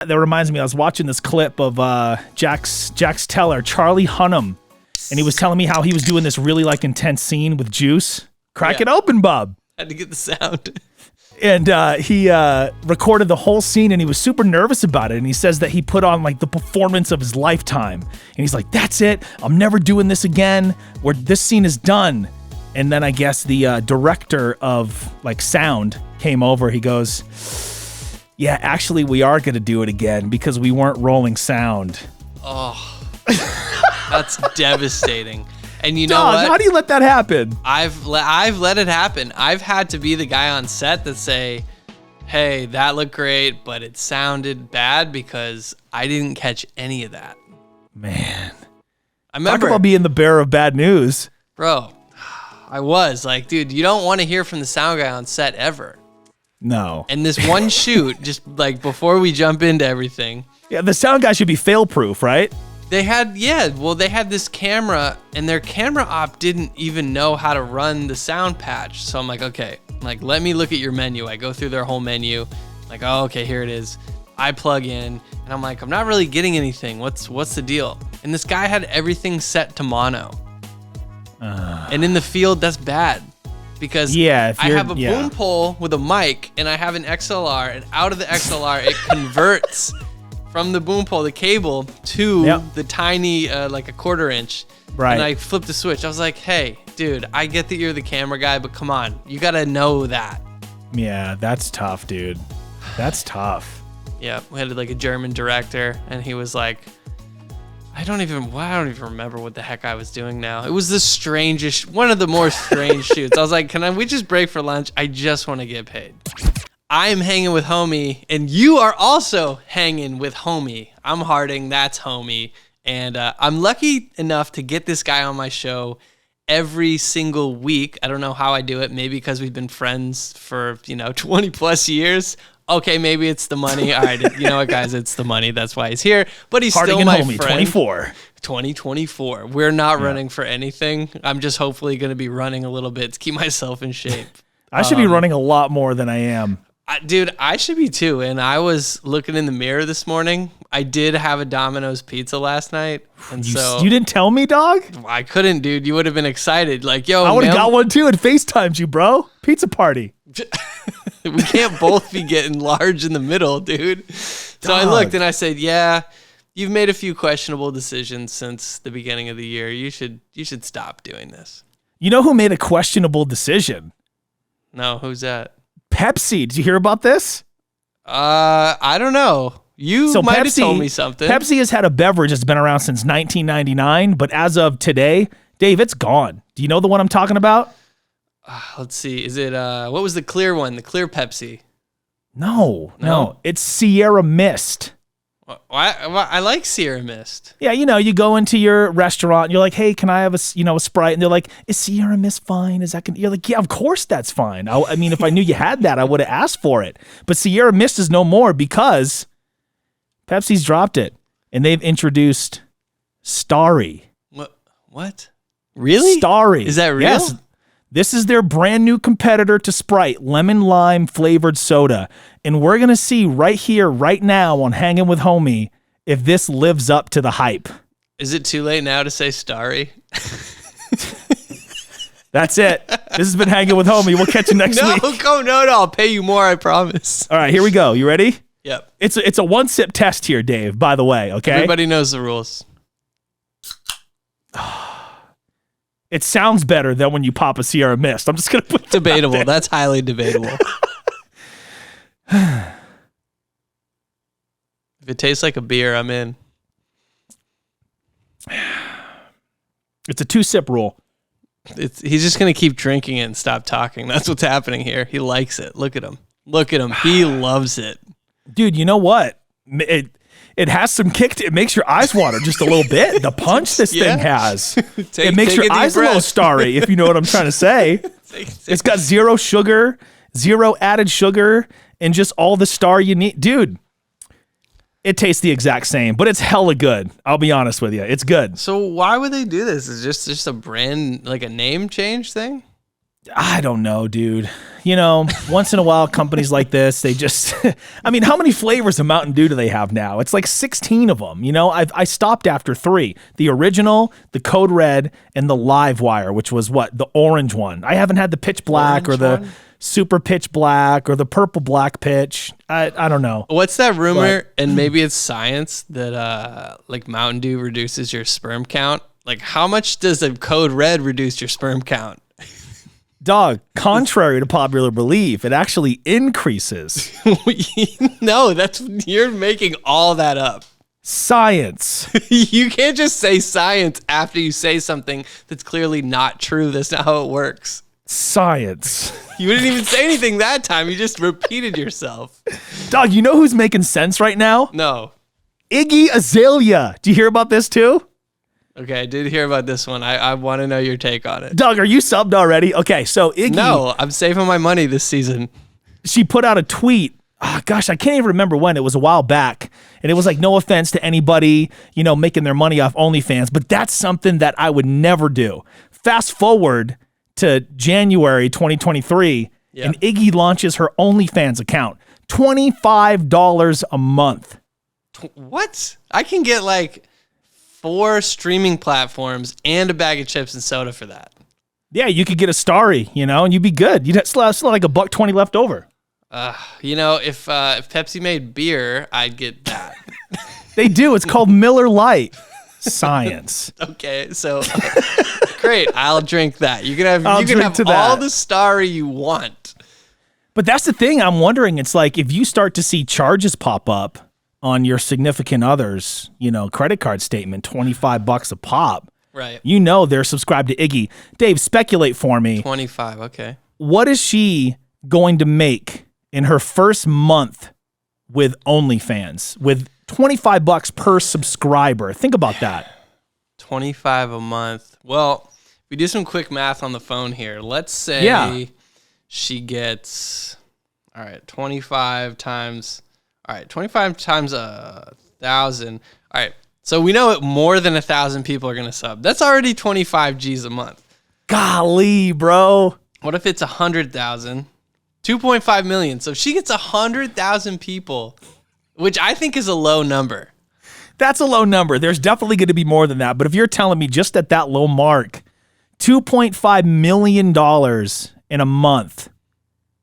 That reminds me, I was watching this clip of Jack's Teller, Charlie Hunnam, and he was telling me how he was doing this really like intense scene with Juice. Crack it open, bub. Had to get the sound. And he recorded the whole scene, and he was super nervous about it. And he says that he put on like the performance of his lifetime. And he's like, "That's it. I'm never doing this again. Where this scene is done." And then I guess the director of like sound came over. He goes, "Yeah, actually, we are going to do it again because we weren't rolling sound." Oh, that's devastating. And you know what? How do you let that happen? I've let it happen. I've had to be the guy on set that say, "Hey, that looked great, but it sounded bad because I didn't catch any of that." Man, I remember talk about being the bearer of bad news, bro. I was like, dude, you don't want to hear from the sound guy on set ever. No. And this one shoot, just like before we jump into everything. Yeah, the sound guy should be fail-proof, right? They had this camera, and their camera op didn't even know how to run the sound patch. So I'm like, okay, like, let me look at your menu. I go through their whole menu. Like, oh, okay, here it is. I plug in, and I'm like, I'm not really getting anything. What's the deal? And this guy had everything set to mono. And in the field, that's bad. Because I have a boom pole with a mic, and I have an XLR, and out of the XLR, it converts from the boom pole, the cable, to the tiny, like a 1/4 inch. Right. And I flipped the switch. I was like, hey, dude, I get that you're the camera guy, but come on. You got to know that. Yeah, that's tough, dude. That's tough. Yeah, we had like a German director, and he was like, I don't even remember what the heck I was doing now. It was the strangest, one of the more strange shoots. I was like, we just break for lunch? I just want to get paid. I'm hanging with homie, and you are also hanging with homie. I'm Harding, that's homie. And I'm lucky enough to get this guy on my show every single week. I don't know how I do it. Maybe because we've been friends for, 20 plus years. Okay, maybe it's the money. All right, you know what, guys? It's the money. That's why he's here. But he's Harding still my homie, friend. 2024. We're not running for anything. I'm just hopefully going to be running a little bit to keep myself in shape. I should be running a lot more than I am. Dude, I should be too. And I was looking in the mirror this morning. I did have a Domino's pizza last night. And you didn't tell me, dog? I couldn't, dude. You would have been excited. Like, yo, I would have got one too and FaceTimed you, bro. Pizza party. We can't both be getting large in the middle, dude. So I looked and I said, yeah, you've made a few questionable decisions since the beginning of the year. You should stop doing this. You know who made a questionable decision? No, who's that? Pepsi. Did you hear about this? I don't know. You might have told me something. Pepsi has had a beverage that's been around since 1999, but as of today, Dave, it's gone. Do you know the one I'm talking about? Let's see. Is it, what was the clear one? The clear Pepsi? No. It's Sierra Mist. I like Sierra Mist. Yeah, you go into your restaurant, and you're like, hey, can I have a Sprite? And they're like, is Sierra Mist fine? You're like, yeah, of course that's fine. I mean, if I knew you had that, I would have asked for it. But Sierra Mist is no more because Pepsi's dropped it, and they've introduced Starry. What? Really? Starry. Is that real? Yes. This is their brand new competitor to Sprite, lemon lime flavored soda. And we're going to see right here, right now on Hangin' with Homie, if this lives up to the hype. Is it too late now to say Starry? That's it. This has been Hangin' with Homie. We'll catch you next week. No, I'll pay you more, I promise. All right, here we go. You ready? Yep. It's a one-sip test here, Dave, by the way, okay? Everybody knows the rules. It sounds better than when you pop a Sierra Mist. I'm just going to put that debatable. out there. That's highly debatable. If it tastes like a beer, I'm in. It's a 2-sip rule. He's just going to keep drinking it and stop talking. That's what's happening here. He likes it. Look at him. He loves it. Dude, you know what? It has some kick to it. It makes your eyes water just a little bit. The punch this thing has. It makes your eyes a little starry, if you know what I'm trying to say. It's got 0 sugar, 0 added sugar, and just all the star you need. Dude, it tastes the exact same, but it's hella good. I'll be honest with you. It's good. So why would they do this? Is it just a brand, like a name change thing? I don't know, dude. You know, once in a while, companies like this, they just, I mean, how many flavors of Mountain Dew do they have now? It's like 16 of them. You know, I stopped after 3, the original, the Code Red, and the Live Wire, which was the orange one. I haven't had the pitch black or the super pitch black or the purple black pitch. I don't know. What's that rumor? And maybe it's science that like Mountain Dew reduces your sperm count. Like how much does a Code Red reduce your sperm count? Dog, contrary to popular belief, it actually increases. No, you're making all that up. Science. You can't just say science after you say something that's clearly not true. That's not how it works. Science. You didn't even say anything that time. You just repeated yourself. Dog, you know who's making sense right now? No. Iggy Azalea. Do you hear about this too? Okay, I did hear about this one. I want to know your take on it. Doug, are you subbed already? Okay, so Iggy. No, I'm saving my money this season. She put out a tweet. Oh, gosh, I can't even remember when. It was a while back. And it was like, no offense to anybody, you know, making their money off OnlyFans. But that's something that I would never do. Fast forward to January 2023, and Iggy launches her OnlyFans account. $25 a month. What? I can get like 4 streaming platforms and a bag of chips and soda for that. Yeah, you could get a Starry, you know, and you'd be good. You'd still have like $1.20 left over. You know, if Pepsi made beer, I'd get that. They do. It's called Miller Lite. Science. Okay, so great. I'll drink that. You can have all the Starry you want. But that's the thing. I'm wondering. It's like if you start to see charges pop up on your significant other's, you know, credit card statement, $25 a pop. Right. You know they're subscribed to Iggy. Dave, speculate for me. 25, okay. What is she going to make in her first month with OnlyFans with $25 per subscriber? Think about that. 25 a month. Well, we do some quick math on the phone here. Let's say she gets, all right, 25 times 1,000. All right. So we know more than 1,000 people are going to sub. That's already 25 G's a month. Golly, bro. What if it's 100,000? 2.5 million. So if she gets 100,000 people, which I think is a low number. That's a low number. There's definitely going to be more than that. But if you're telling me just at that low mark, $2.5 million in a month.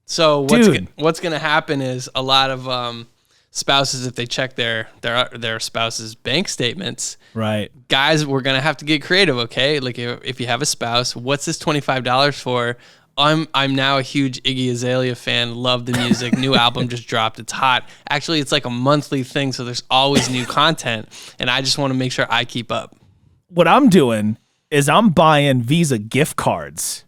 So what's going to happen is a lot of spouses, if they check their spouse's bank statements, right? Guys, we're gonna have to get creative, okay? Like if you have a spouse, what's this $25 for? I'm now a huge Iggy Azalea fan. Love the music. New album just dropped. It's hot. Actually, it's like a monthly thing, so there's always new content, and I just want to make sure I keep up. What I'm doing is I'm buying Visa gift cards.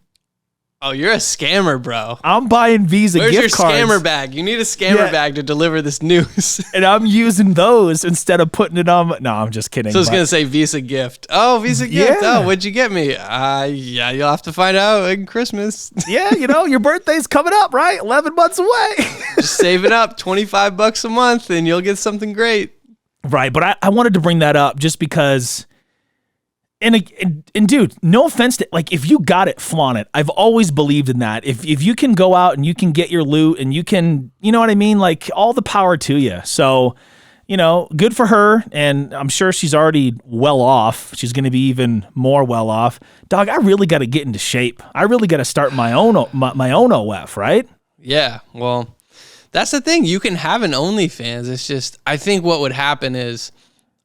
Oh, you're a scammer, bro. I'm buying Visa gift cards. Where's your scammer bag? You need a scammer bag to deliver this news. And I'm using those instead of putting it on. No, I'm just kidding. So I was going to say Visa gift. Oh, Visa gift. Oh, what'd you get me? Yeah, you'll have to find out in Christmas. Yeah, you know, your birthday's coming up, right? 11 months away. Just save it up, $25 a month, and you'll get something great. Right, but I wanted to bring that up just because... And dude, no offense to, like, if you got it, flaunt it. I've always believed in that. If you can go out and you can get your loot and you can, you know what I mean? Like, all the power to you. So, you know, good for her. And I'm sure she's already well off. She's going to be even more well off. Dog, I really got to get into shape. I really got to start my own OF, right? Yeah, well, that's the thing. You can have an OnlyFans. It's just, I think what would happen is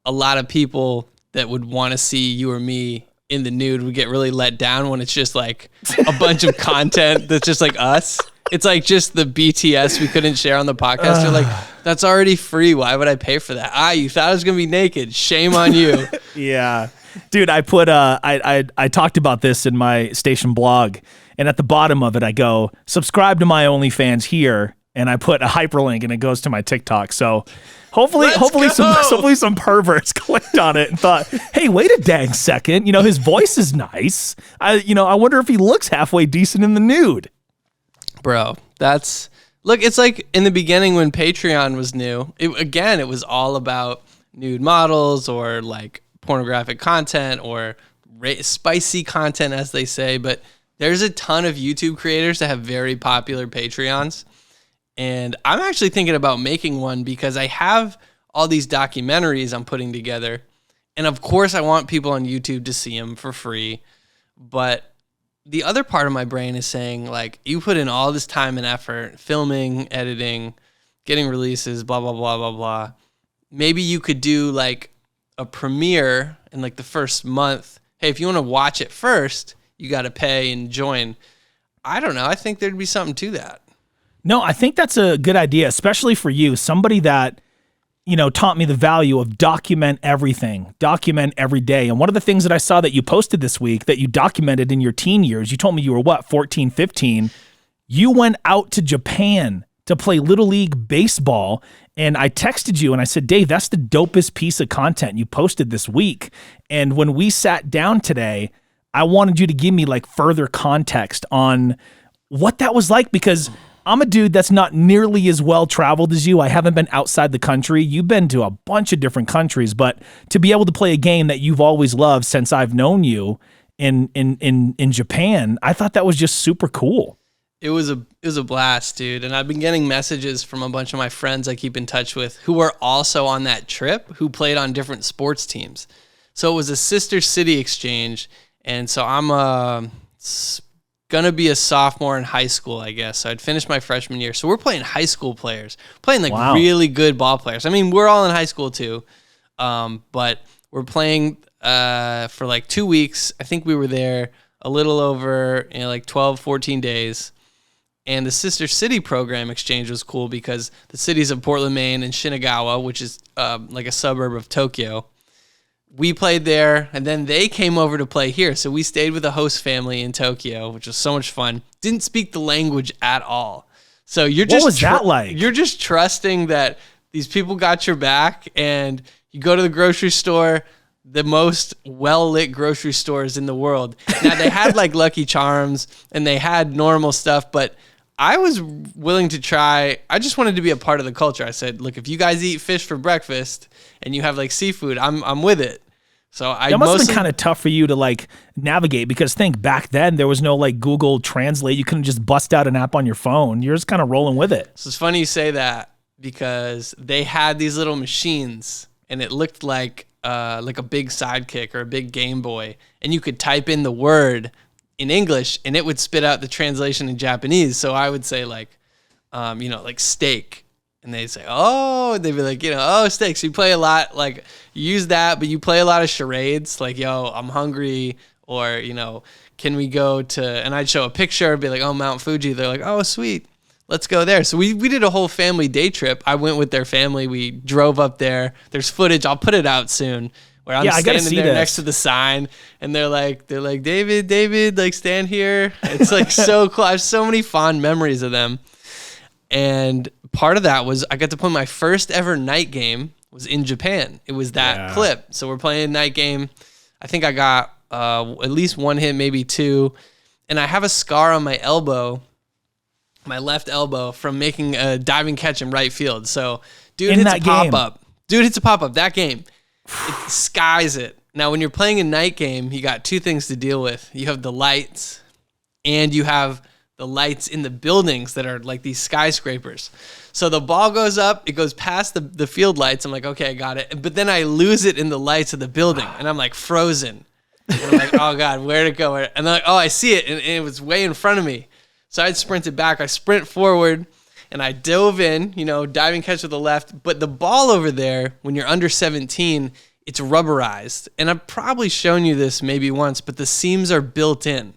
a lot of people that would want to see you or me in the nude would get really let down when it's just like a bunch of content that's just like us. It's like just the BTS we couldn't share on the podcast. You're like, that's already free. Why would I pay for that? You thought I was going to be naked. Shame on you. Yeah. Dude, I put, I talked about this in my station blog, and at the bottom of it, I go, subscribe to my OnlyFans here. And I put a hyperlink and it goes to my TikTok. So hopefully some perverts clicked on it and thought, hey, wait a dang second. You know, his voice is nice. I wonder if he looks halfway decent in the nude. Bro, it's like in the beginning when Patreon was new, it was all about nude models or like pornographic content or spicy content, as they say. But There's a ton of YouTube creators that have very popular Patreons. And I'm actually thinking about making one because I have all these documentaries I'm putting together. And of course, I want people on YouTube to see them for free. But the other part of my brain is saying, like, you put in all this time and effort, filming, editing, getting releases, blah, blah, blah, blah, blah. Maybe you could do like a premiere in like the first month. Hey, if you want to watch it first, you got to pay and join. I don't know. I think there'd be something to that. No, I think that's a good idea, especially for you, somebody that, you know, taught me the value of document everything, document every day. And one of the things that I saw that you posted this week that you documented in your teen years, you told me you were what, 14, 15, you went out to Japan to play Little League baseball. And I texted you and I said, Dave, that's the dopest piece of content you posted this week. And when we sat down today, I wanted you to give me like further context on what that was like, because I'm a dude that's not nearly as well traveled as you. I haven't been outside the country. You've been to a bunch of different countries, but to be able to play a game that you've always loved since I've known you in Japan, I thought that was just super cool. It was a blast, dude. And I've been getting messages from a bunch of my friends I keep in touch with who were also on that trip, who played on different sports teams. So it was a sister city exchange. And so I'm gonna be a sophomore in high school, I guess. So I'd finished my freshman year. So we're playing high school players, playing like really good ball players. I mean, we're all in high school too, but we're playing for like 2 weeks. I think we were there a little over like 12, 14 days. And the Sister City program exchange was cool because the cities of Portland, Maine, and Shinagawa, which is like a suburb of Tokyo, we played there, and then they came over to play here. So we stayed with a host family in Tokyo, which was so much fun. Didn't speak the language at all. So you're just what was that like? You're just trusting that these people got your back, and you go to the grocery store, the most well-lit grocery stores in the world. Now, they had like Lucky Charms, and they had normal stuff, but I was willing to try. I just wanted to be a part of the culture. I said, look, if you guys eat fish for breakfast and you have like seafood, I'm with it. So that must have been kind of tough for you to like navigate, because think back then there was no like Google Translate. You couldn't just bust out an app on your phone. You're just kind of rolling with it. So it's funny you say that, because they had these little machines and it looked like a big Sidekick or a big Game Boy, and you could type in the word in English and it would spit out the translation in Japanese. So I would say like, like steak. And they'd say, oh, they'd be like, oh, steak. So you play a lot, like you use that, but you play a lot of charades, like, yo, I'm hungry, or, can we go to, and I'd show a picture, be like, oh, Mount Fuji. They're like, oh, sweet, let's go there. So we did a whole family day trip. I went with their family. We drove up there. There's footage. I'll put it out soon, where I'm standing there next to the sign, and they're like, David, like stand here. It's like so cool. I have so many fond memories of them. And part of that was I got to play my first ever night game was in Japan. It was that clip. So we're playing a night game. I think I got at least one hit, maybe two. And I have a scar on my elbow, my left elbow, from making a diving catch in right field. So dude hits a pop-up. That game, it skies it. Now, when you're playing a night game, you got two things to deal with. You have the lights, and you have the lights in the buildings that are like these skyscrapers. So the ball goes up, it goes past the field lights. I'm like, okay, I got it. But then I lose it in the lights of the building, and I'm like frozen. And I'm like, oh God, where'd it go? And they're like, oh, I see it. And it was way in front of me. So I'd sprinted back. I sprint forward, and I dove in, diving catch with the left. But the ball over there, when you're under 17, it's rubberized. And I've probably shown you this maybe once, but the seams are built in.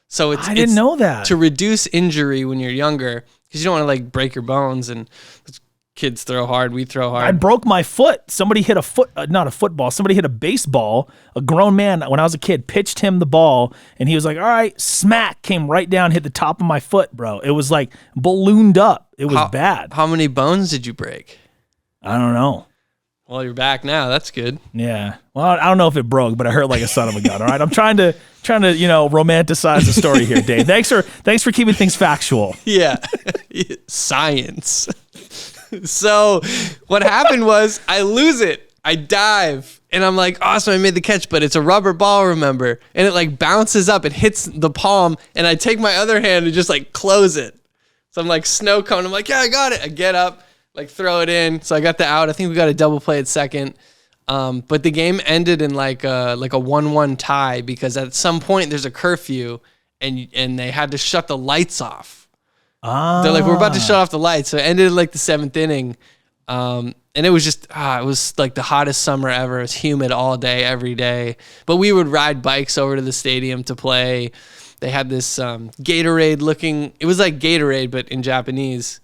So I didn't know that. To reduce injury when you're younger, because you don't want to like break your bones, and kids throw hard, we throw hard. I broke my foot. Somebody hit not a football. Somebody hit a baseball. A grown man, when I was a kid, pitched him the ball, and he was like, all right, smack, came right down, hit the top of my foot, bro. It was like ballooned up. It was bad. How many bones did you break? I don't know. Well, you're back now. That's good. Yeah. Well, I don't know if it broke, but I hurt like a son of a gun. All right. I'm trying to romanticize the story here, Dave. Thanks for keeping things factual. Yeah. Science. So what happened was I lose it. I dive, and I'm like, awesome, I made the catch, but it's a rubber ball, remember? And it like bounces up, it hits the palm, and I take my other hand and just like close it. So I'm like snow cone. I'm like, yeah, I got it. I get up, like throw it in. So I got the out. I think we got a double play at second. But the game ended in like a 1-1 tie because at some point there's a curfew, and they had to shut the lights off. They're like, we're about to shut off the lights. So it ended in like the 7th inning. And it was just, it was like the hottest summer ever. It was humid all day, every day. But we would ride bikes over to the stadium to play. They had this Gatorade looking, it was like Gatorade, but in Japanese.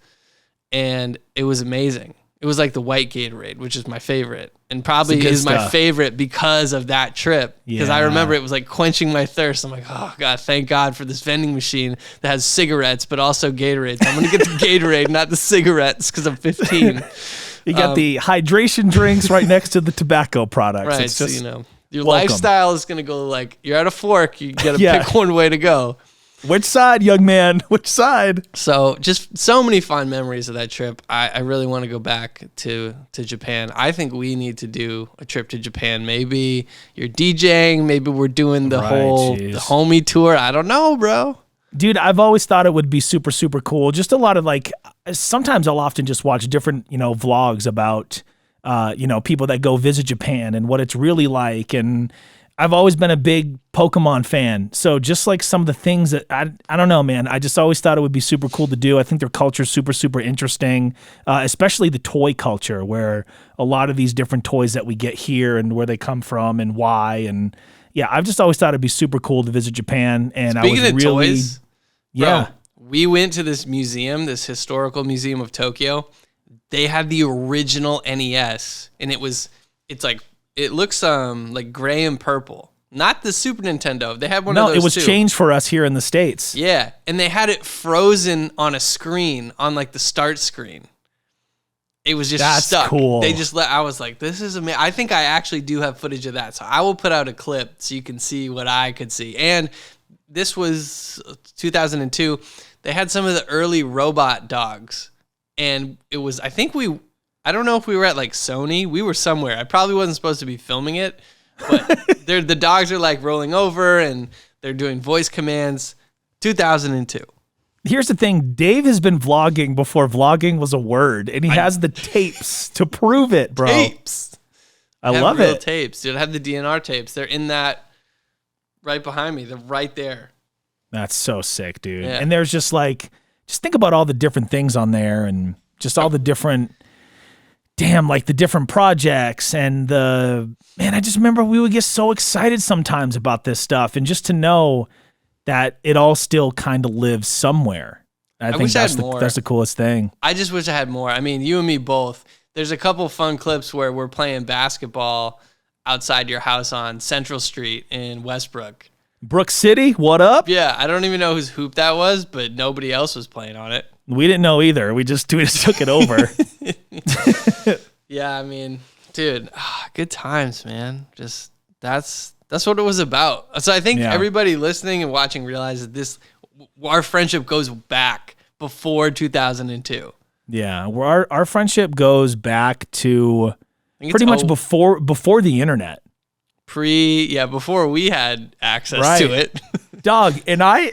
And it was amazing. It was like the white Gatorade, which is my favorite. And probably is my favorite because of that trip. Because I remember it was like quenching my thirst. I'm like, oh God, thank God for this vending machine that has cigarettes, but also Gatorade. So I'm going to get the Gatorade, not the cigarettes, because I'm 15. You got the hydration drinks right next to the tobacco products. Right, it's just, so, your lifestyle is going to go like, you're at a fork, you got to pick one way to go. Which side, young man? Which side? So just so many fond memories of that trip. I really want to go back to Japan. I think we need to do a trip to Japan. Maybe you're DJing. Maybe we're doing the the homie tour. I don't know, bro. Dude, I've always thought it would be super, super cool. Just a lot of like, sometimes I'll often just watch different, vlogs about, people that go visit Japan and what it's really like. And I've always been a big Pokemon fan. So just like some of the things that I don't know, man, I just always thought it would be super cool to do. I think their culture is super, super interesting, especially the toy culture, where a lot of these different toys that we get here and where they come from and why. And yeah, I've just always thought it'd be super cool to visit Japan. And Speaking I was of really, toys, bro, we went to this museum, this historical museum of Tokyo. They had the original NES, and it looks like gray and purple. Not the Super Nintendo. They had one of those. No, it was too. changed for us here in the States. Yeah, and they had it frozen on a screen, on like the start screen. It was just stuck. Cool. They just I was like, this is amazing. I think I actually do have footage of that. So I will put out a clip so you can see what I could see. And this was 2002. They had some of the early robot dogs. And it was, I don't know if we were at like Sony. We were somewhere. I probably wasn't supposed to be filming it. But the dogs are like rolling over and they're doing voice commands. 2002. Here's the thing. Dave has been vlogging before vlogging was a word, and he has the tapes to prove it, bro. Tapes. I love it. Tapes, dude. I have the DNR tapes. They're in that right behind me. They're right there. That's so sick, dude. Yeah. And there's just like, just think about all the different things on there and just all the different, the different projects and I just remember we would get so excited sometimes about this stuff, and just to know that it all still kind of lives somewhere. I think that's the coolest thing. I just wish I had more. I mean, you and me both. There's a couple fun clips where we're playing basketball outside your house on Central Street in Westbrook. Brook City, what up? Yeah, I don't even know whose hoop that was, but nobody else was playing on it. We didn't know either. We just took it over. Yeah, I mean, dude, good times, man. Just that's what it was about. So I think everybody listening and watching realizes our friendship goes back before 2002. Yeah, our friendship goes back to pretty much before the internet. Before we had access to it. Dog, and I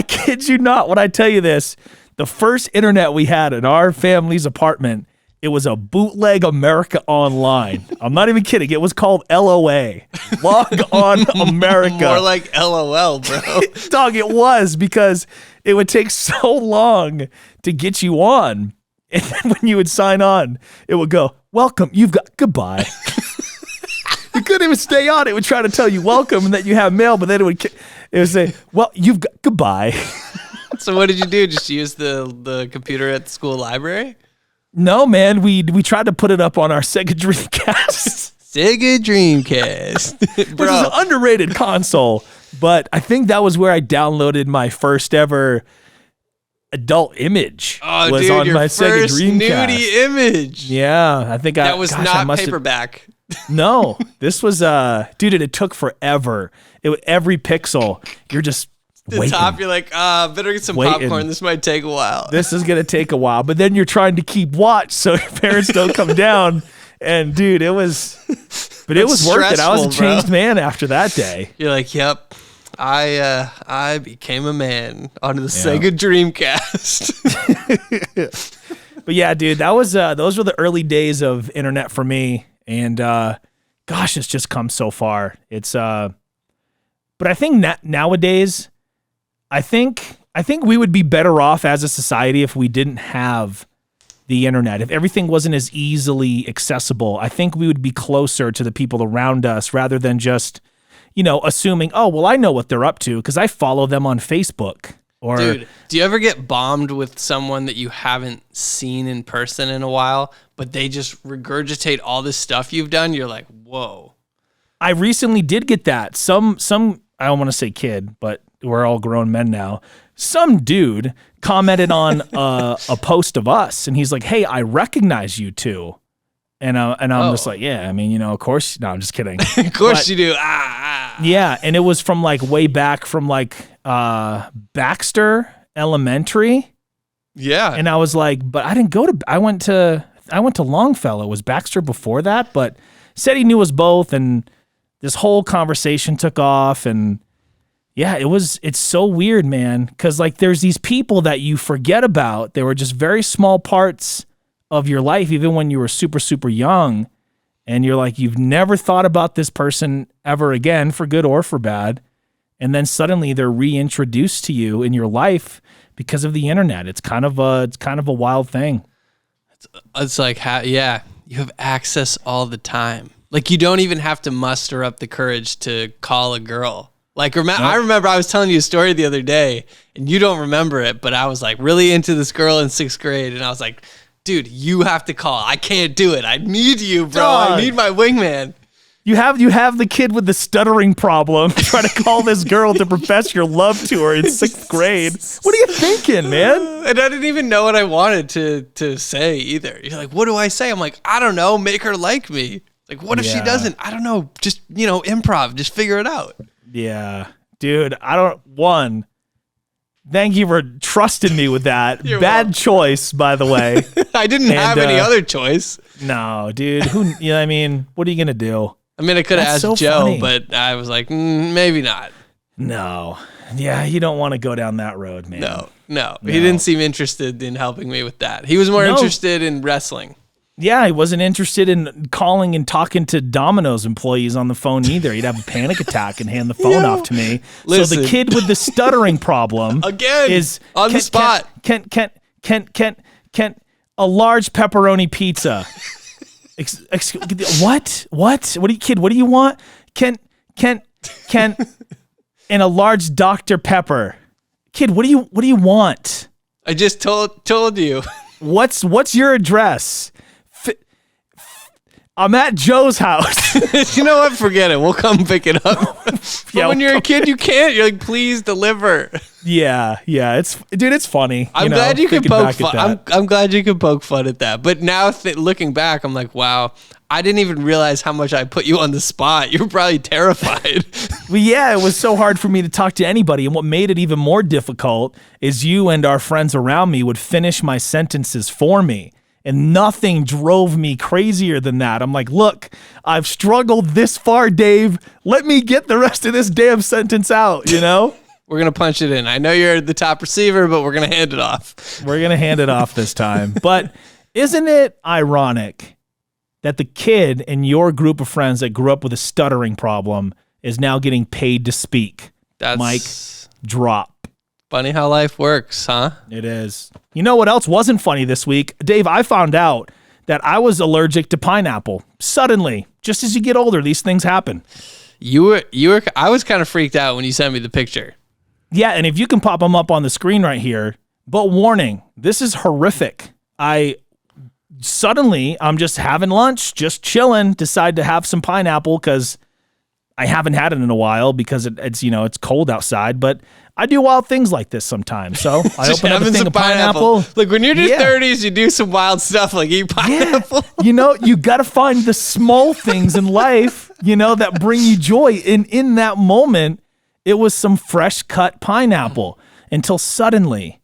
kid you not when I tell you this, the first internet we had in our family's apartment, it was a bootleg America Online. I'm not even kidding. It was called LOA. Log on America. More like LOL, bro. Dog, it was, because it would take so long to get you on. And then when you would sign on, it would go, welcome, you've got goodbye. You couldn't even stay on. It would try to tell you welcome and that you have mail, but then it would say, well, you've got goodbye. So what did you do? Just use the computer at the school library? No, man. We tried to put it up on our Sega Dreamcast. Sega Dreamcast. Which is an underrated console. But I think that was where I downloaded my first ever adult image. Oh, was dude, on your my Sega Dreamcast. Nudie image. Yeah, I think that was not paperback. No, this was dude. It took forever. Every pixel, you're just waiting. Top. You're like, better get some popcorn. This might take a while. This is gonna take a while, but then you're trying to keep watch so your parents don't come down And dude, it was worth it. I was a changed man after that day. You're like, yep. I became a man on the Sega Dreamcast. But yeah, dude, that was those were the early days of internet for me, and gosh, it's just come so far. It's but I think nowadays, I think we would be better off as a society if we didn't have the internet. If everything wasn't as easily accessible, I think we would be closer to the people around us rather than just, assuming, oh, well, I know what they're up to because I follow them on Facebook. Or, dude, do you ever get bombed with someone that you haven't seen in person in a while, but they just regurgitate all this stuff you've done? You're like, whoa. I recently did get that. Some I don't want to say kid, but we're all grown men now. Some dude commented on a post of us, and he's like, "Hey, I recognize you two," and I'm just like, "Yeah, I mean, of course." No, I'm just kidding. Of course you do. Yeah, and it was from like way back from like Baxter Elementary. Yeah, and I was like, but I didn't go to. I went to Longfellow. Was Baxter before that? But said he knew us both, and this whole conversation took off, and. Yeah, it's so weird, man, because like there's these people that you forget about. They were just very small parts of your life, even when you were super, super young. And you're like, you've never thought about this person ever again, for good or for bad. And then suddenly they're reintroduced to you in your life because of the internet. It's kind of a wild thing. It's like, you have access all the time. Like you don't even have to muster up the courage to call a girl. Like, I remember I was telling you a story the other day, and you don't remember it, but I was like really into this girl in 6th grade, and I was like, dude, you have to call. I can't do it. I need you, bro. Dog. I need my wingman. You have the kid with the stuttering problem try to call this girl to profess your love to her in 6th grade. What are you thinking, man? And I didn't even know what I wanted to say either. You're like, what do I say? I'm like, I don't know. Make her like me. Like, what if she doesn't? I don't know. Just, improv. Just figure it out. Yeah, dude, thank you for trusting me with that. Bad welcome. Choice, by the way. I didn't have any other choice. No, dude, what are you going to do? I mean, I could have asked so Joe, funny. But I was like, maybe not. No. Yeah, you don't want to go down that road, man. No. He didn't seem interested in helping me with that. He was more interested in wrestling. Yeah, he wasn't interested in calling and talking to Domino's employees on the phone either. He'd have a panic attack and hand the phone off to me. Listen. So the kid with the stuttering problem again is on the spot. Can a large pepperoni pizza? What? What do you, kid? What do you want? Can and a large Dr. Pepper. Kid, what do you want? I just told you. What's your address? I'm at Joe's house. You know what? Forget it. We'll come pick it up. But when you're a kid, you can't. You're like, please deliver. Yeah. It's funny. I'm glad you could poke fun. I'm glad you could poke fun at that. But now looking back, I'm like, wow, I didn't even realize how much I put you on the spot. You were probably terrified. Well, yeah, it was so hard for me to talk to anybody. And what made it even more difficult is you and our friends around me would finish my sentences for me. And nothing drove me crazier than that. I'm like, look, I've struggled this far, Dave. Let me get the rest of this damn sentence out, We're going to punch it in. I know you're the top receiver, but we're going to hand it off. We're going to hand it off this time. But isn't it ironic that the kid in your group of friends that grew up with a stuttering problem is now getting paid to speak? That's Mic drop. Funny how life works, huh? It is. You know what else wasn't funny this week? Dave, I found out that I was allergic to pineapple. Suddenly, just as you get older, these things happen. I was kind of freaked out when you sent me the picture. Yeah, and if you can pop them up on the screen right here, but warning, this is horrific. I'm just having lunch, just chilling, decide to have some pineapple because I haven't had it in a while because it's cold outside, but I do wild things like this sometimes. So I open up a thing of pineapple. Look, when you're in your 30s, you do some wild stuff like eat pineapple. Yeah. You got to find the small things in life, that bring you joy. And in that moment, it was some fresh cut pineapple until suddenly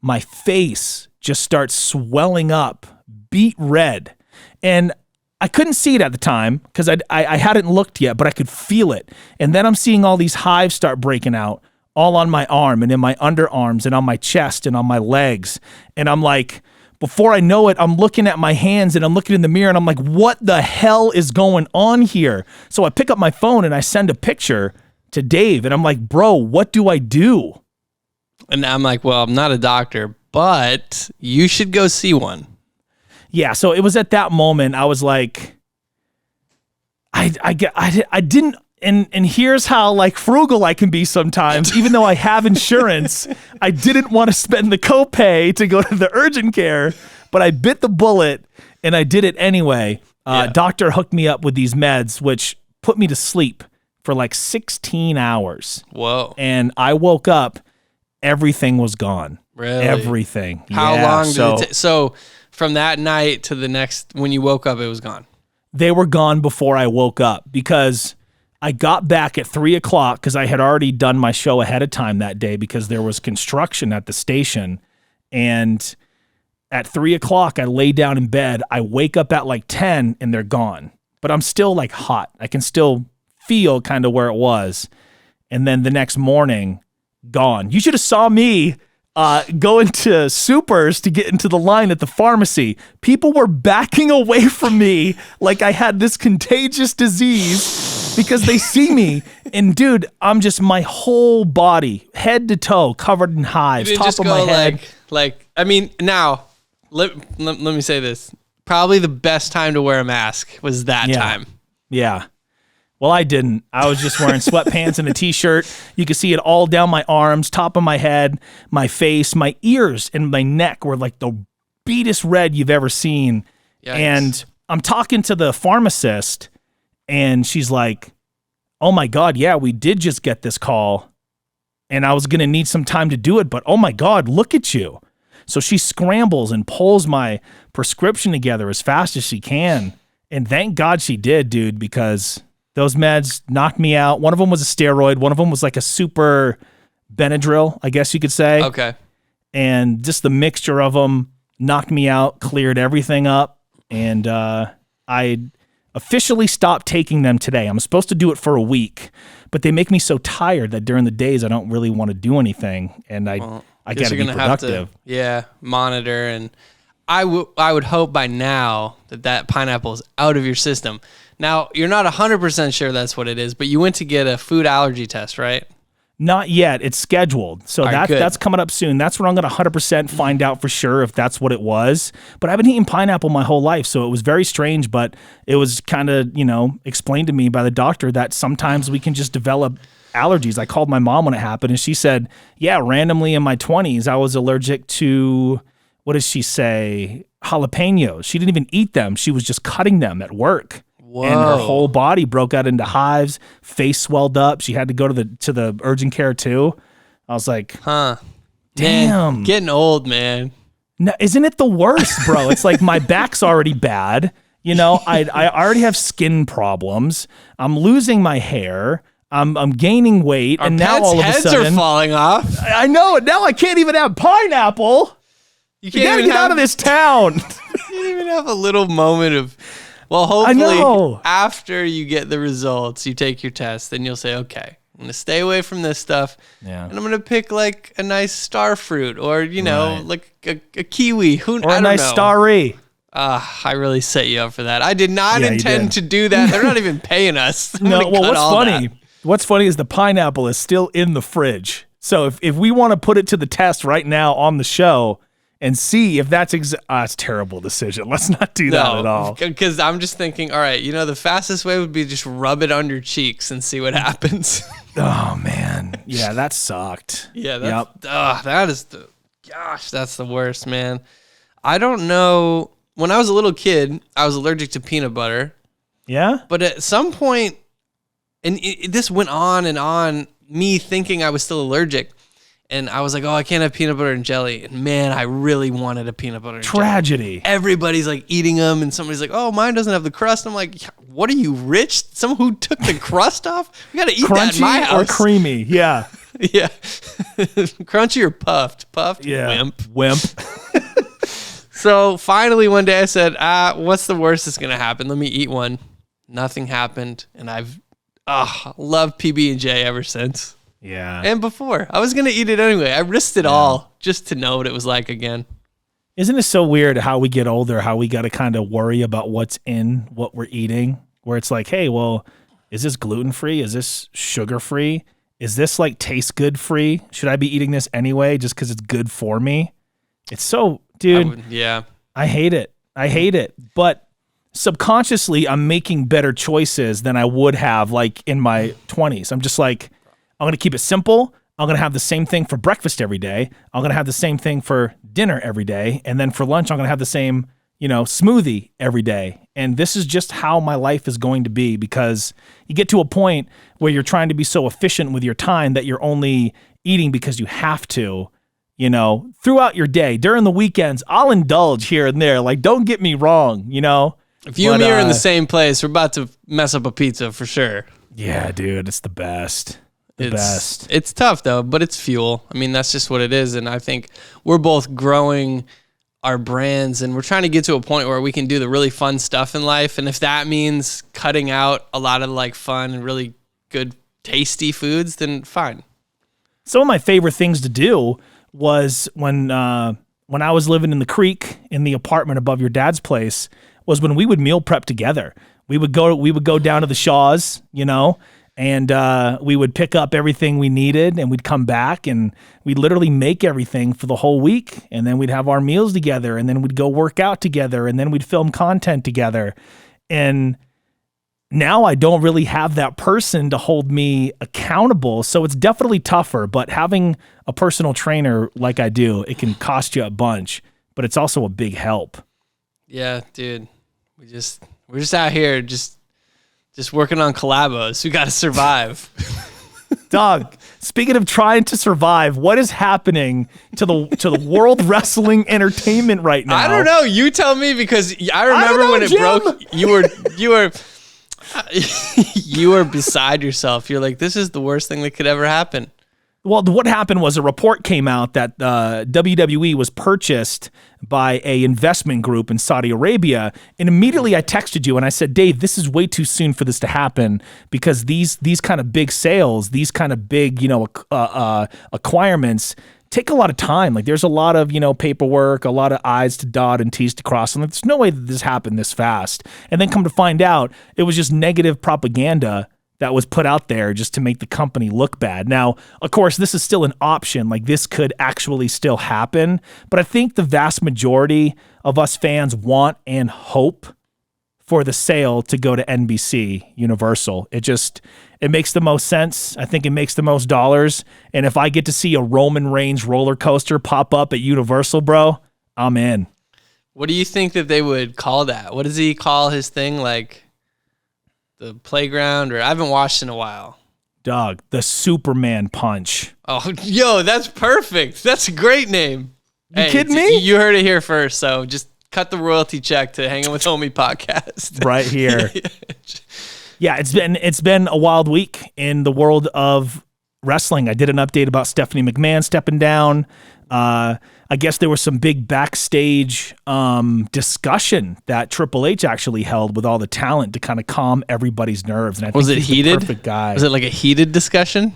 my face just starts swelling up, beet red. And I couldn't see it at the time because I hadn't looked yet, but I could feel it. And then I'm seeing all these hives start breaking out all on my arm and in my underarms and on my chest and on my legs. And I'm like, before I know it, I'm looking at my hands and I'm looking in the mirror and I'm like, what the hell is going on here? So I pick up my phone and I send a picture to Dave and I'm like, bro, what do I do? And I'm like, well, I'm not a doctor, but you should go see one. Yeah, so it was at that moment I was like, I didn't, and here's how like frugal I can be sometimes. Even though I have insurance, I didn't want to spend the copay to go to the urgent care, but I bit the bullet and I did it anyway. Doctor hooked me up with these meds, which put me to sleep for like 16 hours. Whoa! And I woke up, everything was gone. Really? Everything. How long did it take? So from that night to the next, when you woke up, it was gone. They were gone before I woke up because I got back at 3:00 because I had already done my show ahead of time that day because there was construction at the station. And at 3:00, I lay down in bed. I wake up at like 10 and they're gone. But I'm still like hot. I can still feel kind of where it was. And then the next morning, gone. You should have saw me going to Supers to get into the line at the pharmacy. People were backing away from me like I had this contagious disease because they see me. And dude, I'm just my whole body, head to toe, covered in hives, top of my head. I mean, now, let me say this. Probably the best time to wear a mask was that time. Yeah. Well, I didn't. I was just wearing sweatpants and a t-shirt. You could see it all down my arms, top of my head, my face, my ears, and my neck were like the beatest red you've ever seen. Yikes. And I'm talking to the pharmacist, and she's like, oh my God, yeah, we did just get this call, and I was going to need some time to do it, but oh my God, look at you. So she scrambles and pulls my prescription together as fast as she can, and thank God she did, dude, because those meds knocked me out. One of them was a steroid. One of them was like a super Benadryl, I guess you could say. Okay. And just the mixture of them knocked me out, cleared everything up. And I officially stopped taking them today. I'm supposed to do it for a week, but they make me so tired that during the days I don't really want to do anything. And I got to be productive. Monitor. And I would hope by now that pineapple is out of your system. Now, you're not 100% sure that's what it is, but you went to get a food allergy test, right? Not yet. It's scheduled. So that's coming up soon. That's where I'm going to 100% find out for sure if that's what it was. But I've been eating pineapple my whole life, so it was very strange, but it was kind of, explained to me by the doctor that sometimes we can just develop allergies. I called my mom when it happened, and she said, yeah, randomly in my 20s, I was allergic to, what does she say, jalapenos. She didn't even eat them. She was just cutting them at work. Whoa. And her whole body broke out into hives, face swelled up. She had to go to the urgent care too. I was like, damn. Man, getting old, man. No, isn't it the worst, bro? It's like my back's already bad. I already have skin problems. I'm losing my hair. I'm gaining weight. And now all of a sudden, heads are falling off. I know. And now I can't even have pineapple. You gotta get out of this town. You can't even have a little moment of... Well, hopefully after you get the results, you take your test, then you'll say, okay, I'm going to stay away from this stuff. Yeah. And I'm going to pick like a nice star fruit or, like a kiwi. Or a nice starry. I really set you up for that. I did not intend to do that. They're not even paying us. What's funny is the pineapple is still in the fridge. So if we want to put it to the test right now on the show and see if that's it's a terrible decision. Let's not do that at all. Because I'm just thinking, all right, the fastest way would be just rub it on your cheeks and see what happens. Oh, man. Yeah, that sucked. Yeah, that's the worst, man. I don't know. When I was a little kid, I was allergic to peanut butter. Yeah? But at some point, and this went on and on, me thinking I was still allergic. And I was like, oh, I can't have peanut butter and jelly. And man, I really wanted a peanut butter and Tragedy. jelly. Everybody's like eating them. And somebody's like, oh, mine doesn't have the crust. I'm like, what are you, rich? Someone who took the crust off? We got to eat that in my house. Crunchy or creamy? Yeah. Yeah. Crunchy or puffed? Puffed? Yeah. Wimp. So finally one day I said, what's the worst that's going to happen? Let me eat one. Nothing happened. And I've loved PB&J ever since. Yeah. And before. I was going to eat it anyway. I risked it all just to know what it was like again. Isn't it so weird how we get older, how we got to kind of worry about what's in what we're eating? Where it's like, hey, well, is this gluten-free? Is this sugar-free? Is this like taste good free? Should I be eating this anyway just because it's good for me? It's so, dude. I hate it. I hate it. But subconsciously, I'm making better choices than I would have like in my 20s. I'm just like, I'm going to keep it simple. I'm going to have the same thing for breakfast every day. I'm going to have the same thing for dinner every day. And then for lunch, I'm going to have the same, smoothie every day. And this is just how my life is going to be, because you get to a point where you're trying to be so efficient with your time that you're only eating because you have to, throughout your day. During the weekends, I'll indulge here and there. Like, don't get me wrong, If you and me are in the same place, we're about to mess up a pizza for sure. Yeah, dude, it's the best. Best. It's tough though, but it's fuel. I mean, that's just what it is. And I think we're both growing our brands and we're trying to get to a point where we can do the really fun stuff in life. And if that means cutting out a lot of like fun and really good, tasty foods, then fine. Some of my favorite things to do was when I was living in the creek in the apartment above your dad's place, was when we would meal prep together. We would go down to the Shaws, and we would pick up everything we needed, and we'd come back and we'd literally make everything for the whole week. And then we'd have our meals together, and then we'd go work out together, and then we'd film content together. And now I don't really have that person to hold me accountable. So it's definitely tougher, but having a personal trainer like I do, it can cost you a bunch, but it's also a big help. Yeah, dude. We're just out here just working on collabos. We got to survive. Dog, speaking of trying to survive, what is happening to the World Wrestling Entertainment right now? I don't know. You tell me, because I remember when it broke, you were beside yourself. You're like, this is the worst thing that could ever happen. Well, what happened was a report came out that WWE was purchased by a investment group in Saudi Arabia, and immediately I texted you and I said, Dave, this is way too soon for this to happen, because these kind of big sales, these kind of big acquirements take a lot of time. Like, there's a lot of paperwork, a lot of I's to dot and T's to cross, and there's no way that this happened this fast. And then come to find out, it was just negative propaganda that was put out there just to make the company look bad. Now, of course, this is still an option. Like, this could actually still happen. But I think the vast majority of us fans want and hope for the sale to go to NBC Universal. It makes the most sense. I think it makes the most dollars. And if I get to see a Roman Reigns roller coaster pop up at Universal, bro, I'm in. What do you think that they would call that? What does he call his thing? Like, the playground? Or I haven't watched in a while. Dog, the Superman punch. Oh, yo, that's perfect. That's a great name. You kidding me? You heard it here first, so just cut the royalty check to Hangin with Homie podcast. Right here. Yeah, it's been a wild week in the world of wrestling. I did an update about Stephanie McMahon stepping down. I guess there was some big backstage discussion that Triple H actually held with all the talent to kind of calm everybody's nerves. And I was think it he's heated? The perfect guy. Was it like a heated discussion?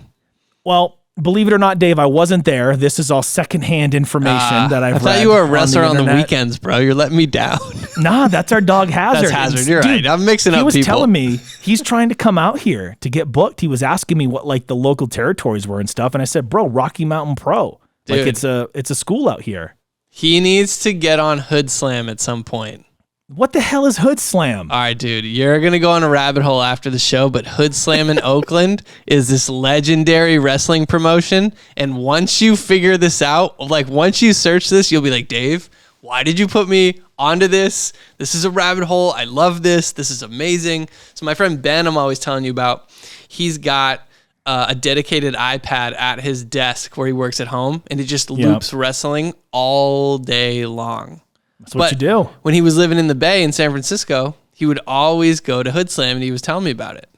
Well, believe it or not, Dave, I wasn't there. This is all secondhand information that I've read. I thought you were a wrestler on the weekends, bro. You're letting me down. Nah, that's our dog Hazard. That's Hazard. You're right. I'm mixing up people. He was telling me he's trying to come out here to get booked. He was asking me what like the local territories were and stuff. And I said, bro, Rocky Mountain Pro. Dude, like it's a school out here. He needs to get on Hood Slam at some point. What the hell is Hood Slam? All right, dude, you're going to go on a rabbit hole after the show, but Hood Slam in Oakland is this legendary wrestling promotion. And once you figure this out, like once you search this, you'll be like, Dave, why did you put me onto this? This is a rabbit hole. I love this. This is amazing. So my friend Ben, I'm always telling you about, he's got a dedicated iPad at his desk where he works at home, and he just loops wrestling all day long. That's what you do. When he was living in the Bay in San Francisco, he would always go to Hood Slam, and he was telling me about it.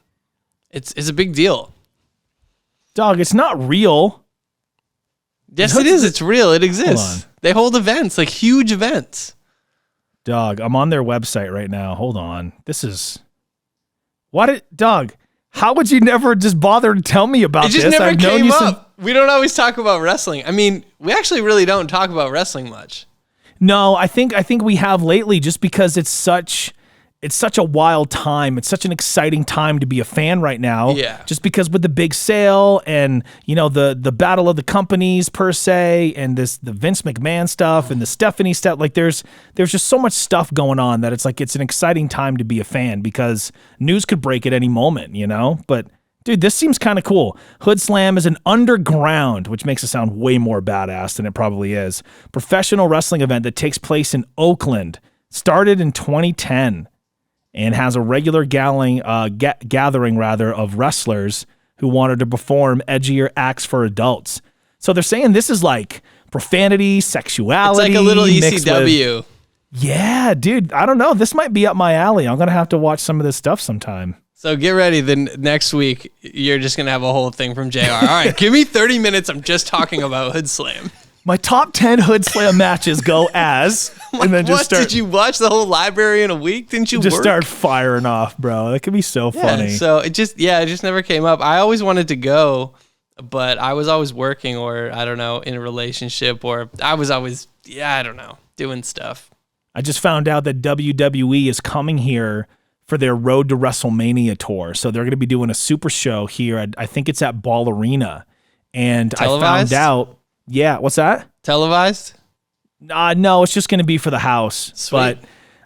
It's a big deal. Dog, it's not real. Yes, it is. It's real. It exists. They hold events, like huge events. Dog, I'm on their website right now. Hold on. This is... Dog, how would you never just bother to tell me about this? It just never came up. We don't always talk about wrestling. I mean, we actually really don't talk about wrestling much. No, I think we have lately just because it's such a wild time. It's such an exciting time to be a fan right now. Yeah. Just because with the big sale and, the battle of the companies per se and the Vince McMahon stuff and the Stephanie stuff, like there's just so much stuff going on that it's an exciting time to be a fan because news could break at any moment, But dude, this seems kind of cool. Hood Slam is an underground, which makes it sound way more badass than it probably is, professional wrestling event that takes place in Oakland, started in 2010. And has a regular gathering of wrestlers who wanted to perform edgier acts for adults. So they're saying this is like profanity, sexuality. It's like a little ECW. Yeah, dude. I don't know. This might be up my alley. I'm going to have to watch some of this stuff sometime. So get ready. Then next week, you're just going to have a whole thing from JR. All right, give me 30 minutes. I'm just talking about Hood Slam. My top 10 Hood Slam matches go as, and then just did you watch the whole library in a week? Didn't you start firing off, bro? That could be so funny. So it just never came up. I always wanted to go, but I was always working or, I don't know, in a relationship or I was always, I don't know, doing stuff. I just found out that WWE is coming here for their Road to WrestleMania tour. So they're going to be doing a super show here. I think it's at Ball Arena. And Televised? I found out. Yeah, what's that? Televised? No, it's just going to be for the house. Sweet. But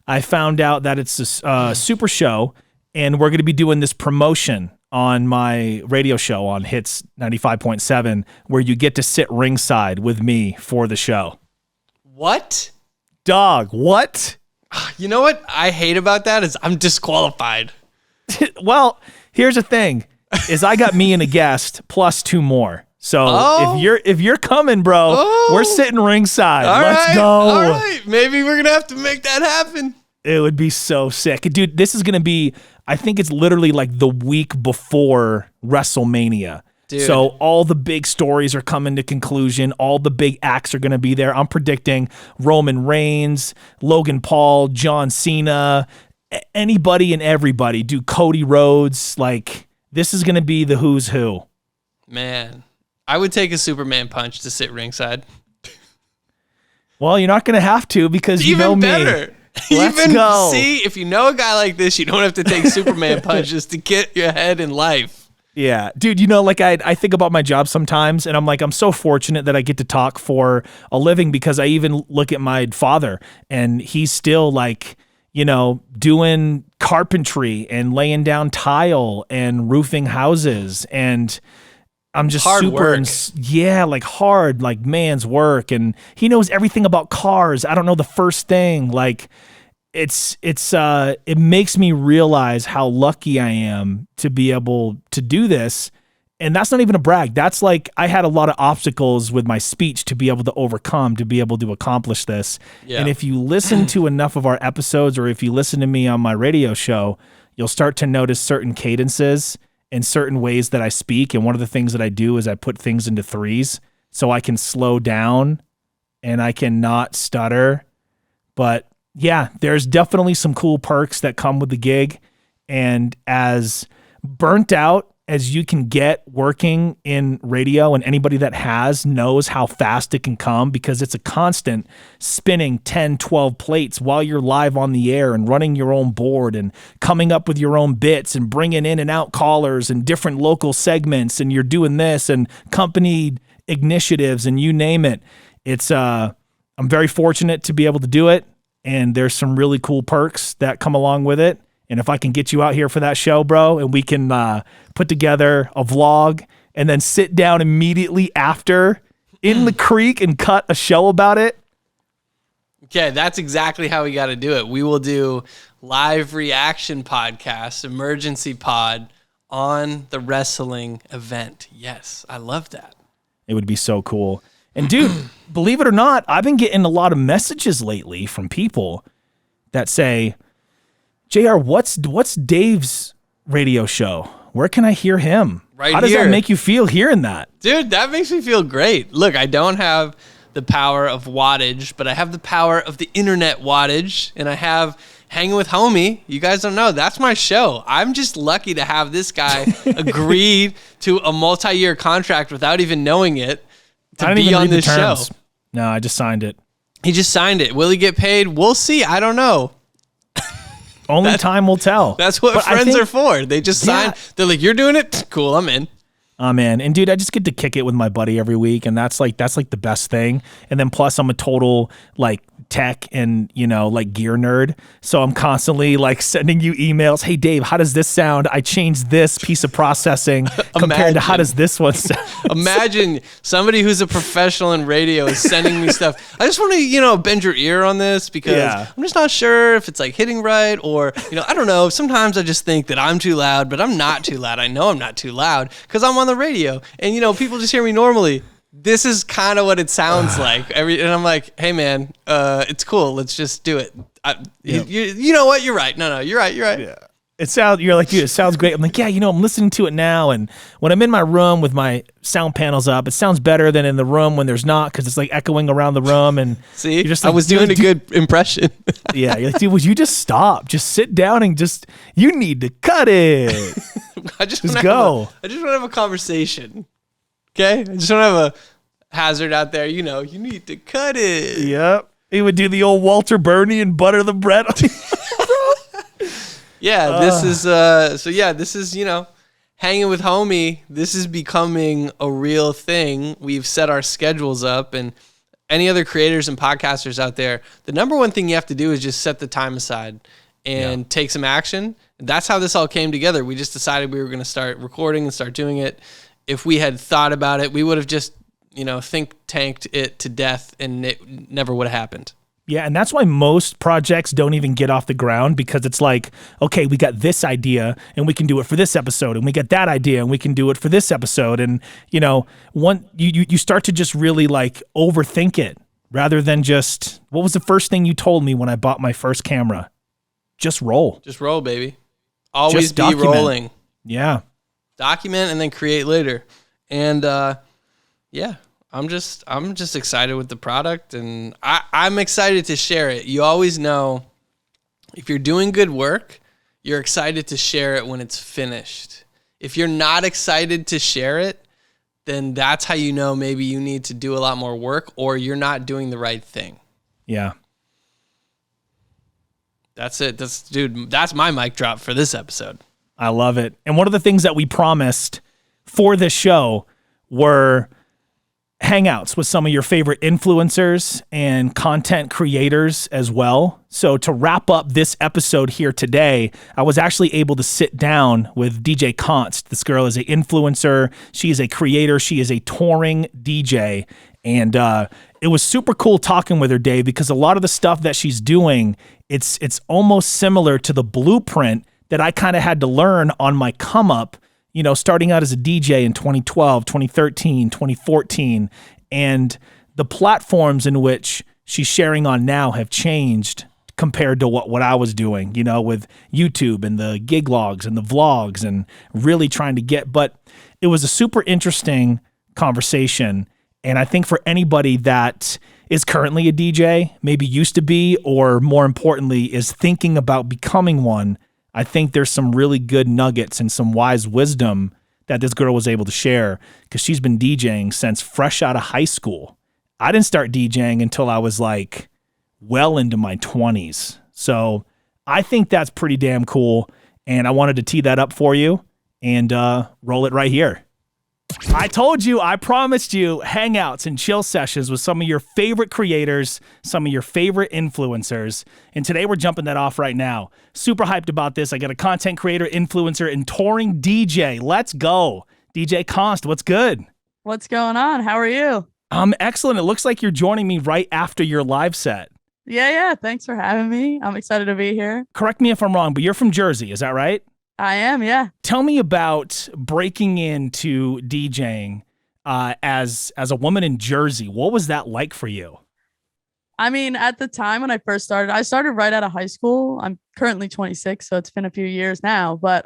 I found out that it's a super show, and we're going to be doing this promotion on my radio show on Hits 95.7, where you get to sit ringside with me for the show. What? Dog, what? You know what I hate about that is I'm disqualified. Well, here's the thing, is I got me and a guest plus two more. So if you're coming, bro, we're sitting ringside. Let's go. All right. Maybe we're going to have to make that happen. It would be so sick. Dude, this is going to be, I think it's literally like the week before WrestleMania. Dude. So all the big stories are coming to conclusion. All the big acts are going to be there. I'm predicting Roman Reigns, Logan Paul, John Cena, anybody and everybody. Dude, Cody Rhodes. Like, this is going to be the who's who. Man. I would take a Superman punch to sit ringside. Well, you're not going to have to because you know me. Even better. Let's go. See, if you know a guy like this, you don't have to take Superman punches to get your head in life. Yeah. Dude, like I think about my job sometimes and I'm like, I'm so fortunate that I get to talk for a living because I even look at my father and he's still like, doing carpentry and laying down tile and roofing houses and I'm just hard super, work. Like hard, like man's work. And he knows everything about cars. I don't know the first thing. Like it makes me realize how lucky I am to be able to do this. And that's not even a brag. That's like, I had a lot of obstacles with my speech to be able to overcome, to be able to accomplish this. Yeah. And if you listen to enough of our episodes, or if you listen to me on my radio show, you'll start to notice certain cadences in certain ways that I speak. And one of the things that I do is I put things into threes so I can slow down and I can not stutter. But yeah, there's definitely some cool perks that come with the gig. And as burnt out as you can get working in radio, and anybody that has knows how fast it can come because it's a constant spinning 10, 12 plates while you're live on the air and running your own board and coming up with your own bits and bringing in and out callers and different local segments. And you're doing this and company initiatives and you name it. It's, I'm very fortunate to be able to do it. And there's some really cool perks that come along with it. And if I can get you out here for that show, bro, and we can put together a vlog and then sit down immediately after in the creek and cut a show about it. Okay, that's exactly how we got to do it. We will do live reaction podcast, emergency pod on the wrestling event. Yes, I love that. It would be so cool. And dude, believe it or not, I've been getting a lot of messages lately from people that say, JR, what's Dave's radio show? Where can I hear him? Right How does here. That make you feel hearing that? Dude, that makes me feel great. Look, I don't have the power of wattage, but I have the power of the internet wattage, and I have Hanging with Homie. You guys don't know, that's my show. I'm just lucky to have this guy agree to a multi-year contract without even knowing it to be on this show. No, I just signed it. He just signed it. Will he get paid? We'll see. I don't know. Only time will tell. That's what friends are for. They just sign. Yeah. They're like, you're doing it? Cool, I'm in. I'm in. And dude, I just get to kick it with my buddy every week, and that's like the best thing. And then plus I'm a total like tech and, you know, like gear nerd. So I'm constantly like sending you emails. Hey Dave, how does this sound? I changed this piece of processing compared to how does this one sound? Imagine somebody who's a professional in radio is sending me stuff. I just want to, you know, bend your ear on this because I'm just not sure if it's like hitting right or, you know, I don't know. Sometimes I just think that I'm too loud, but I'm not too loud. I know I'm not too loud because I'm on the radio and, you know, people just hear me normally. This is kind of what it sounds like. And I'm like, hey man, it's cool. Let's just do it. You know what? You're right. No, you're right. Yeah. You're like, dude, it sounds great. I'm like, yeah, you know, I'm listening to it now. And when I'm in my room with my sound panels up, it sounds better than in the room when there's not, because it's like echoing around the room. And see, you're just like, I was doing a good impression. Yeah. You're like, dude, would you just stop? Just sit down and you need to cut it. just go. I just want to have a conversation. Okay? I just want to have a hazard out there. You know, you need to cut it. Yep. He would do the old Walter Burney and butter the bread. Yeah, this is, you know, Hanging with Homie. This is becoming a real thing. We've set our schedules up, and any other creators and podcasters out there, the number one thing you have to do is just set the time aside and take some action. That's how this all came together. We just decided we were going to start recording and start doing it. If we had thought about it, we would have just, you know, think tanked it to death and it never would have happened. Yeah, and that's why most projects don't even get off the ground, because it's like, okay, we got this idea and we can do it for this episode, and we got that idea and we can do it for this episode. And, you know, you start to just really like overthink it rather than just, what was the first thing you told me when I bought my first camera? Just roll. Just roll, baby. Always just be document. Rolling. Yeah. Document and then create later. And yeah, I'm just excited with the product, and I'm excited to share it. You always know if you're doing good work, you're excited to share it when it's finished. If you're not excited to share it, then that's how you know maybe you need to do a lot more work or you're not doing the right thing. Yeah. That's it. That's my mic drop for this episode. I love it. And one of the things that we promised for this show were hangouts with some of your favorite influencers and content creators as well. So to wrap up this episode here today, I was actually able to sit down with DJ Const. This girl is an influencer. She is a creator. She is a touring DJ. And it was super cool talking with her, Dave, because a lot of the stuff that she's doing, it's almost similar to the blueprint that I kind of had to learn on my come up, you know, starting out as a DJ in 2012, 2013, 2014. And the platforms in which she's sharing on now have changed compared to what I was doing, you know, with YouTube and the gig logs and the vlogs and really trying to get, but it was a super interesting conversation. And I think for anybody that is currently a DJ, maybe used to be, or more importantly, is thinking about becoming one, I think there's some really good nuggets and some wise wisdom that this girl was able to share, because she's been DJing since fresh out of high school. I didn't start DJing until I was like well into my 20s. So I think that's pretty damn cool. And I wanted to tee that up for you and roll it right here. I told you, I promised you hangouts and chill sessions with some of your favorite creators, some of your favorite influencers. And today we're jumping that off right now. Super hyped about this. I got a content creator, influencer, and touring DJ. Let's go. DJ Const, what's good? What's going on? How are you? I'm excellent. It looks like you're joining me right after your live set. Yeah. Thanks for having me. I'm excited to be here. Correct me if I'm wrong, but you're from Jersey. Is that right? I am, yeah. Tell me about breaking into DJing as a woman in Jersey. What was that like for you? I mean, at the time when I first started, I started right out of high school. I'm currently 26, so it's been a few years now. But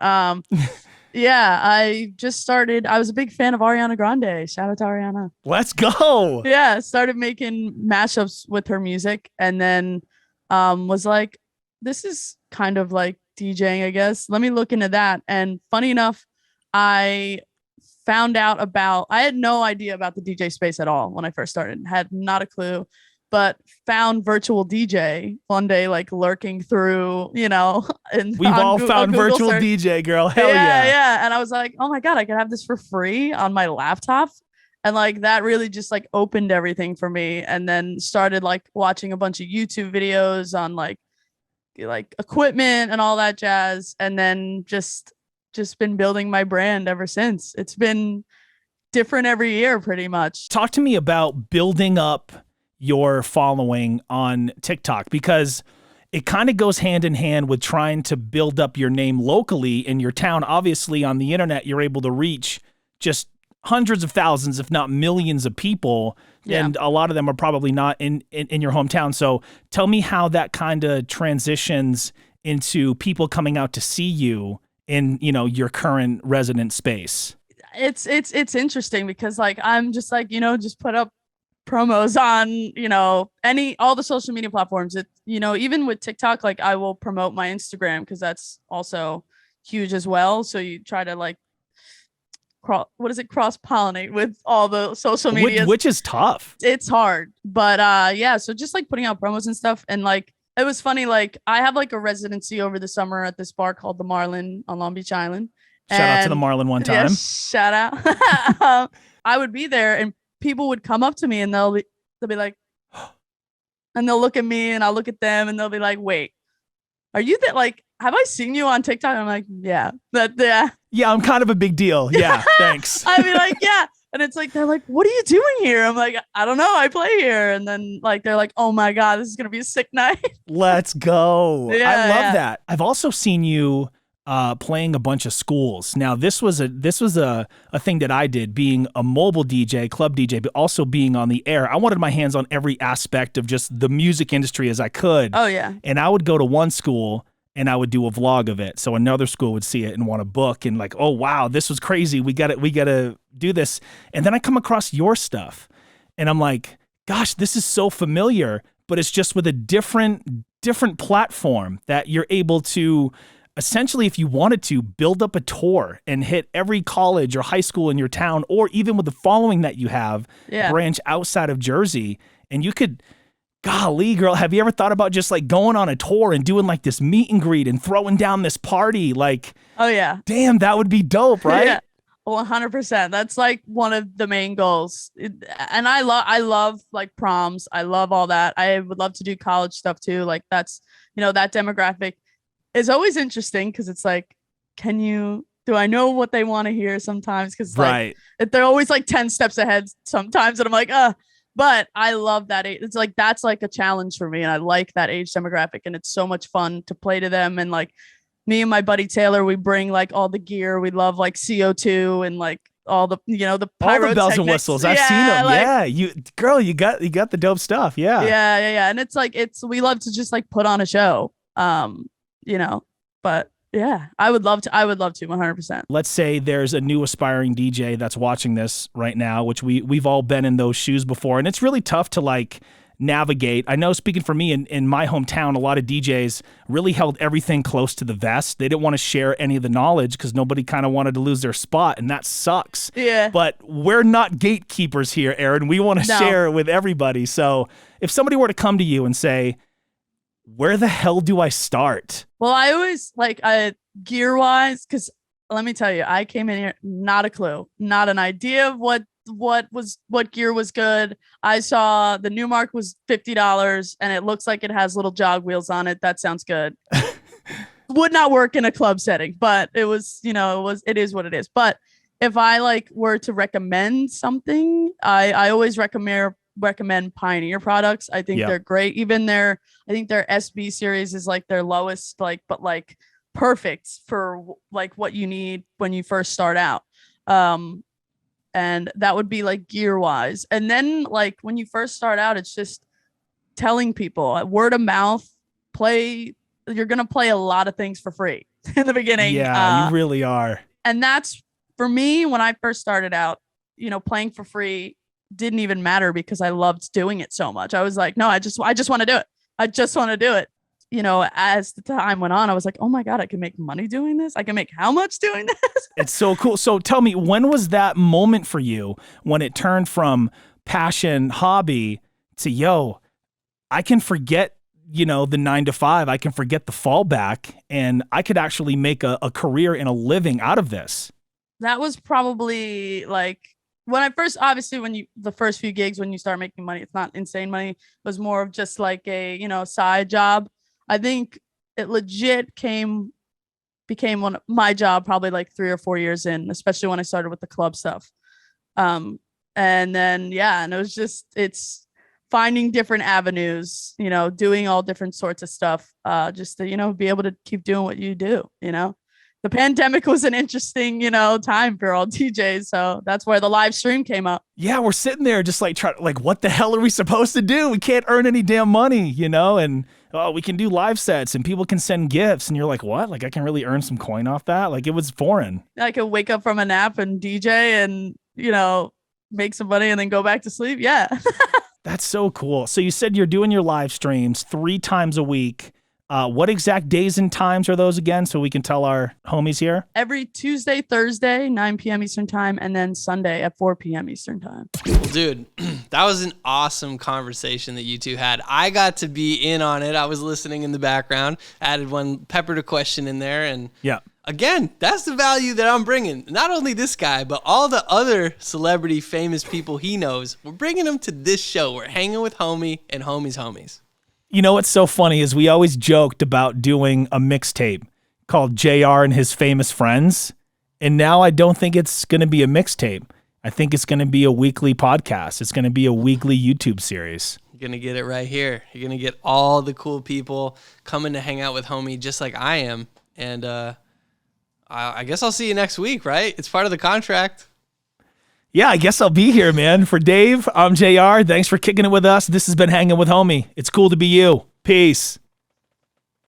Yeah, I just started. I was a big fan of Ariana Grande. Shout out to Ariana. Let's go. Yeah, started making mashups with her music, and then was like, this is kind of like DJing, I guess. Let me look into that. And funny enough, I found out about, I had no idea about the DJ space at all when I first started, had not a clue, but found virtual DJ one day, like lurking through, and We've all found Google virtual search. DJ, girl. Hell Yeah, yeah. yeah. And I was like, oh my God, I can have this for free on my laptop. And like that really just like opened everything for me. And then started like watching a bunch of YouTube videos on like equipment and all that jazz. And then just been building my brand ever since. It's been different every year pretty much. Talk to me about building up your following on TikTok, because it kind of goes hand in hand with trying to build up your name locally in your town. Obviously, on the internet, you're able to reach just hundreds of thousands, if not millions of people. Yeah. And a lot of them are probably not in your hometown. So tell me how that kind of transitions into people coming out to see you in, your current resident space. It's interesting because like I'm just like, just put up promos on, all the social media platforms. It, even with TikTok, like I will promote my Instagram because that's also huge as well. So you try to like cross pollinate with all the social media, which is tough. It's hard, but yeah. So just like putting out promos and stuff, and like it was funny. Like I have like a residency over the summer at this bar called the Marlin on Long Beach Island. Shout out to the Marlin one time. Yeah, shout out. I would be there, and people would come up to me, and they'll be like, and they'll look at me, and I'll look at them, and they'll be like, "Wait, are you that? Like, have I seen you on TikTok?" I'm like, "Yeah, yeah." Yeah, I'm kind of a big deal. Yeah, thanks. I'd be like, "Yeah," and it's like they're like, "What are you doing here?" I'm like, "I don't know. I play here." And then like they're like, "Oh my God, this is gonna be a sick night." Let's go. Yeah, I love yeah. that. I've also seen you playing a bunch of schools. Now, this was a thing that I did, being a mobile DJ, club DJ, but also being on the air. I wanted my hands on every aspect of just the music industry as I could. Oh yeah. And I would go to one school and I would do a vlog of it. So another school would see it and want to book and like, oh wow, this was crazy. We got to do this. And then I come across your stuff and I'm like, gosh, this is so familiar, but it's just with a different platform that you're able to essentially, if you wanted to, build up a tour and hit every college or high school in your town, or even with the following that you have, branch outside of Jersey. And you could, golly, girl, have you ever thought about just like going on a tour and doing like this meet and greet and throwing down this party? Like, oh yeah, damn, that would be dope, right? Yeah. 100%. That's like one of the main goals. And I love like proms. I love all that. I would love to do college stuff too. Like that's, that demographic is always interesting because it's like, do I know what they want to hear sometimes? Because like they're always like 10 steps ahead sometimes. And I'm like, but I love that age. It's like, that's like a challenge for me. And I like that age demographic. And it's so much fun to play to them. And like me and my buddy Taylor, we bring like all the gear. We love like CO2 and like all the, the all the bells and whistles. I've seen them. Like, you got the dope stuff. Yeah. Yeah. And it's like, we love to just like put on a show. But yeah, I would love to 100%. Let's say there's a new aspiring DJ that's watching this right now, which we've all been in those shoes before. And it's really tough to like navigate. I know, speaking for me in my hometown, a lot of DJs really held everything close to the vest. They didn't want to share any of the knowledge because nobody kind of wanted to lose their spot. And that sucks. Yeah. But we're not gatekeepers here, Aaron. We want to share with everybody. So if somebody were to come to you and say, where the hell do I start? Well, I always like gear wise, because let me tell you, I came in here, not a clue, not an idea of what gear was good. I saw the Newmark was $50 and it looks like it has little jog wheels on it. That sounds good. Would not work in a club setting, but it was, it is what it is. But if I like were to recommend something, I always recommend Pioneer products. I think they're great. Even I think their SB series is like their lowest, like, but like perfect for like what you need when you first start out. And that would be like gear wise. And then like when you first start out, it's just telling people word of mouth, you're going to play a lot of things for free in the beginning. Yeah, you really are. And that's for me, when I first started out, you know, playing for free didn't even matter because I loved doing it so much. I was like, no, I just want to do it. I just want to do it. You know, as the time went on, I was like, oh my God, I can make money doing this. I can make how much doing this? It's so cool. So tell me, when was that moment for you when it turned from passion, hobby to, yo, I can forget, you know, the 9 to 5, I can forget the fallback, and I could actually make a career and a living out of this? That was probably like when I first, obviously the first few gigs, when you start making money, it's not insane money. It was more of just like a, you know, side job. I think it legit became my job probably like 3 or 4 years in, especially when I started with the club stuff. And then, yeah, and it's finding different avenues, you know, doing all different sorts of stuff, just to, you know, be able to keep doing what you do, you know. The pandemic was an interesting, you know, time for all DJs. So that's where the live stream came up. Yeah, we're sitting there just like what the hell are we supposed to do? We can't earn any damn money, you know, and we can do live sets and people can send gifts. And you're like, what? Like I can really earn some coin off that? Like it was foreign. I could wake up from a nap and DJ and, you know, make some money and then go back to sleep. Yeah. That's so cool. So you said you're doing your live streams 3 times a week. What exact days and times are those again, so we can tell our homies here? Every Tuesday, Thursday, 9 p.m. Eastern time, and then Sunday at 4 p.m. Eastern time. Well, dude, that was an awesome conversation that you two had. I got to be in on it. I was listening in the background, peppered a question in there, and yeah. Again, that's the value that I'm bringing. Not only this guy, but all the other celebrity, famous people he knows. We're bringing them to this show. We're hanging with Homie and Homie's homies. You know what's so funny is we always joked about doing a mixtape called JR and His Famous Friends. And now I don't think it's going to be a mixtape. I think it's going to be a weekly podcast. It's going to be a weekly YouTube series. You're going to get it right here. You're going to get all the cool people coming to hang out with Homie just like I am. And I guess I'll see you next week, right? It's part of the contract. Yeah, I guess I'll be here, man. For Dave, I'm JR. Thanks for kicking it with us. This has been Hanging with Homie. It's cool to be you. Peace.